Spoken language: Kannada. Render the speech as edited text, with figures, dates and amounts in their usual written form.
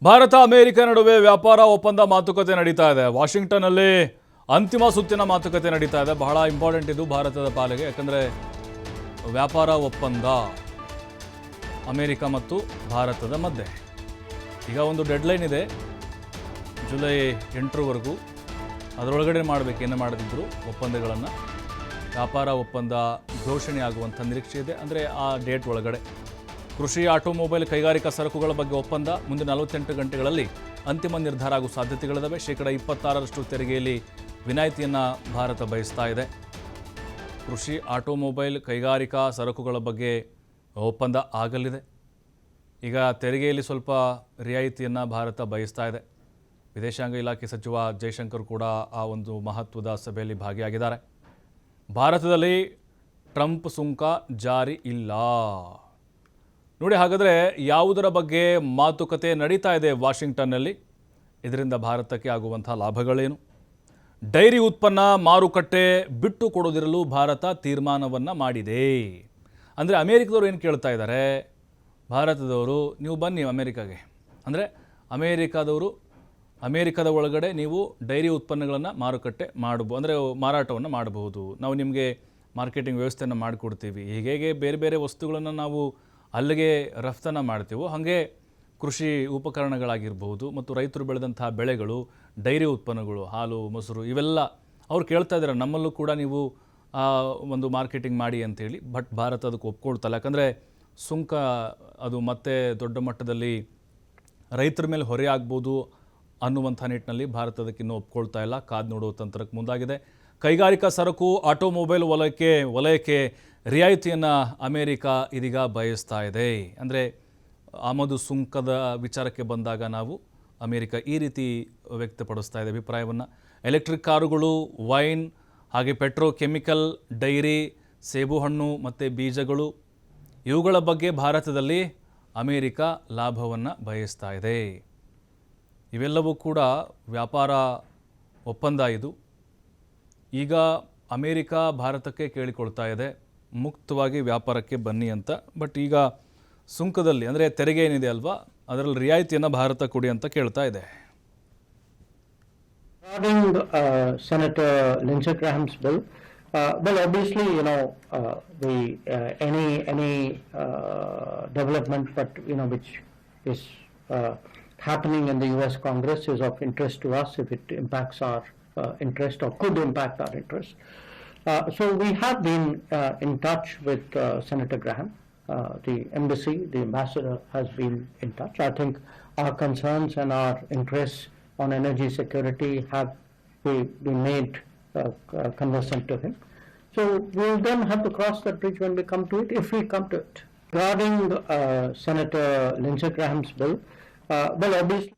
ಭಾರತ ಅಮೆರಿಕ ನಡುವೆ ವ್ಯಾಪಾರ ಒಪ್ಪಂದ ಮಾತುಕತೆ ನಡೀತಾ ಇದೆ. ವಾಷಿಂಗ್ಟನ್ನಲ್ಲಿ ಅಂತಿಮ ಸುತ್ತಿನ ಮಾತುಕತೆ ನಡೀತಾ ಇದೆ. ಬಹಳ ಇಂಪಾರ್ಟೆಂಟ್ ಇದು ಭಾರತದ ಪಾಲಿಗೆ, ಯಾಕಂದರೆ ವ್ಯಾಪಾರ ಒಪ್ಪಂದ ಅಮೆರಿಕ ಮತ್ತು ಭಾರತದ ಮಧ್ಯೆ ಈಗ ಒಂದು ಡೆಡ್ಲೈನ್ ಇದೆ, ಜುಲೈ 8ರವರೆಗೂ. ಅದರೊಳಗಡೆ ಮಾಡಬೇಕೇನು ಮಾಡದಿದ್ದರೂ ಒಪ್ಪಂದಗಳನ್ನು, ವ್ಯಾಪಾರ ಒಪ್ಪಂದ ಘೋಷಣೆ ಆಗುವಂಥ ನಿರೀಕ್ಷೆ ಇದೆ. ಅಂದರೆ ಆ ಡೇಟ್ ಒಳಗಡೆ ಕೃಷಿ, ಆಟೋಮೊಬೈಲ್, ಕೈಗಾರಿಕಾ ಸರಕುಗಳ ಬಗ್ಗೆ ಒಪ್ಪಂದ ಮುಂದಿನ 48 ಗಂಟೆಗಳಲ್ಲಿ ಅಂತಿಮ ನಿರ್ಧಾರ ಆಗುವ ಸಾಧ್ಯತೆಗಳಿದ್ದಾವೆ. 26% ತೆರಿಗೆಯಲ್ಲಿ ವಿನಾಯಿತಿಯನ್ನು ಭಾರತ ಬಯಸ್ತಾ ಇದೆ. ಕೃಷಿ, ಆಟೋಮೊಬೈಲ್, ಕೈಗಾರಿಕಾ ಸರಕುಗಳ ಬಗ್ಗೆ ಒಪ್ಪಂದ ಆಗಲಿದೆ. ಈಗ ತೆರಿಗೆಯಲ್ಲಿ ಸ್ವಲ್ಪ ರಿಯಾಯಿತಿಯನ್ನು ಭಾರತ ಬಯಸ್ತಾ ಇದೆ. ವಿದೇಶಾಂಗ ಇಲಾಖೆ ಸಚಿವ ಜೈಶಂಕರ್ ಕೂಡ ಆ ಒಂದು ಮಹತ್ವದ ಸಭೆಯಲ್ಲಿ ಭಾಗಿಯಾಗಿದ್ದಾರೆ. ಭಾರತದಲ್ಲಿ ಟ್ರಂಪ್ ಸುಂಕ ಜಾರಿ ಇಲ್ಲ ನೋಡಿ. ಹಾಗಾದರೆ ಯಾವುದರ ಬಗ್ಗೆ ಮಾತುಕತೆ ನಡೀತಾ ಇದೆ ವಾಷಿಂಗ್ಟನ್ನಲ್ಲಿ? ಇದರಿಂದ ಭಾರತಕ್ಕೆ ಆಗುವಂಥ ಲಾಭಗಳೇನು? ಡೈರಿ ಉತ್ಪನ್ನ ಮಾರುಕಟ್ಟೆ ಬಿಟ್ಟು ಕೊಡೋದಿರಲು ಭಾರತ ತೀರ್ಮಾನವನ್ನು ಮಾಡಿದೆ. ಅಂದರೆ ಅಮೇರಿಕದವರು ಏನು ಕೇಳ್ತಾ ಇದ್ದಾರೆ, ಭಾರತದವರು ನೀವು ಬನ್ನಿ ಅಮೇರಿಕಾಗೆ, ಅಂದರೆ ಅಮೇರಿಕದ ಒಳಗಡೆ ನೀವು ಡೈರಿ ಉತ್ಪನ್ನಗಳನ್ನು ಮಾರುಕಟ್ಟೆ ಅಂದರೆ ಮಾರಾಟವನ್ನು ಮಾಡಬಹುದು, ನಾವು ನಿಮಗೆ ಮಾರ್ಕೆಟಿಂಗ್ ವ್ಯವಸ್ಥೆಯನ್ನು ಮಾಡಿಕೊಡ್ತೀವಿ. ಹೀಗೆ ಬೇರೆ ಬೇರೆ ವಸ್ತುಗಳನ್ನು ನಾವು ಅಲ್ಲಿಗೆ ರಫ್ತನ್ನು ಮಾಡ್ತೀವೋ, ಹಾಗೆ ಕೃಷಿ ಉಪಕರಣಗಳಾಗಿರ್ಬೋದು ಮತ್ತು ರೈತರು ಬೆಳೆದಂತಹ ಬೆಳೆಗಳು, ಡೈರಿ ಉತ್ಪನ್ನಗಳು, ಹಾಲು, ಮೊಸರು, ಇವೆಲ್ಲ ಅವ್ರು ಕೇಳ್ತಾ ಇದ್ದಾರೆ, ನಮ್ಮಲ್ಲೂ ಕೂಡ ನೀವು ಒಂದು ಮಾರ್ಕೆಟಿಂಗ್ ಮಾಡಿ ಅಂತೇಳಿ. ಬಟ್ ಭಾರತ ಅದಕ್ಕೆ ಒಪ್ಕೊಳ್ತಲ್ಲ, ಯಾಕಂದರೆ ಸುಂಕ ಅದು ಮತ್ತೆ ದೊಡ್ಡ ಮಟ್ಟದಲ್ಲಿ ರೈತರ ಮೇಲೆ ಹೊರೆ ಆಗ್ಬೋದು ಅನ್ನುವಂಥ ನಿಟ್ಟಿನಲ್ಲಿ ಭಾರತ ಅದಕ್ಕಿನ್ನೂ ಒಪ್ಕೊಳ್ತಾ ಇಲ್ಲ. ಕಾದು ನೋಡುವ ತಂತ್ರಕ್ಕೆ ಮುಂದಾಗಿದೆ. ಕೈಗಾರಿಕಾ ಸರಕು, ಆಟೋಮೊಬೈಲ್ ವಲಯಕ್ಕೆ ರಿಯಾಯಿತಿಯನ್ನು ಅಮೇರಿಕ ಇದೀಗ ಬಯಸ್ತಾ ಇದೆ. ಅಂದರೆ ಆಮದು ಸುಂಕದ ವಿಚಾರಕ್ಕೆ ಬಂದಾಗ ನಾವು ಅಮೇರಿಕ ಈ ರೀತಿ ವ್ಯಕ್ತಪಡಿಸ್ತಾ ಇದೆ ಅಭಿಪ್ರಾಯವನ್ನು. ಎಲೆಕ್ಟ್ರಿಕ್ ಕಾರುಗಳು, ವೈನ್, ಹಾಗೆ ಪೆಟ್ರೋಕೆಮಿಕಲ್, ಡೈರಿ, ಸೇಬುಹಣ್ಣು ಮತ್ತು ಬೀಜಗಳು, ಇವುಗಳ ಬಗ್ಗೆ ಭಾರತದಲ್ಲಿ ಅಮೇರಿಕ ಲಾಭವನ್ನು ಬಯಸ್ತಾ ಇದೆ. ಇವೆಲ್ಲವೂ ಕೂಡ ವ್ಯಾಪಾರ ಒಪ್ಪಂದ ಇದು. ಈಗ ಅಮೇರಿಕ ಭಾರತಕ್ಕೆ ಕೇಳಿಕೊಳ್ತಾ ಇದೆ, ಮುಕ್ತವಾಗಿ ವ್ಯಾಪಾರಕ್ಕೆ ಬನ್ನಿ ಅಂತ. ಬಟ್ ಈಗ ಸುಂಕದಲ್ಲಿ ಅಂದರೆ ತೆರಿಗೆ ಏನಿದೆ ಅಲ್ವಾ, ಅದರಲ್ಲಿ ರಿಯಾಯಿತಿಯನ್ನು ಭಾರತ ಕೊಡಿ ಅಂತ ಕೇಳ್ತಾ ಇದೆ. Regarding Senator Lindsey Graham's bill, well, obviously, any development, but which is happening in the U.S. Congress is of interest to us if it impacts our interest or could impact our interest. So we have been in touch with Senator Graham. The embassy, the ambassador has been in touch. I think our concerns and our interests on energy security have been made conversant to him. So we'll then have to cross that bridge when we come to it, if we come to it. Regarding Senator Lindsey Graham's bill, well, obviously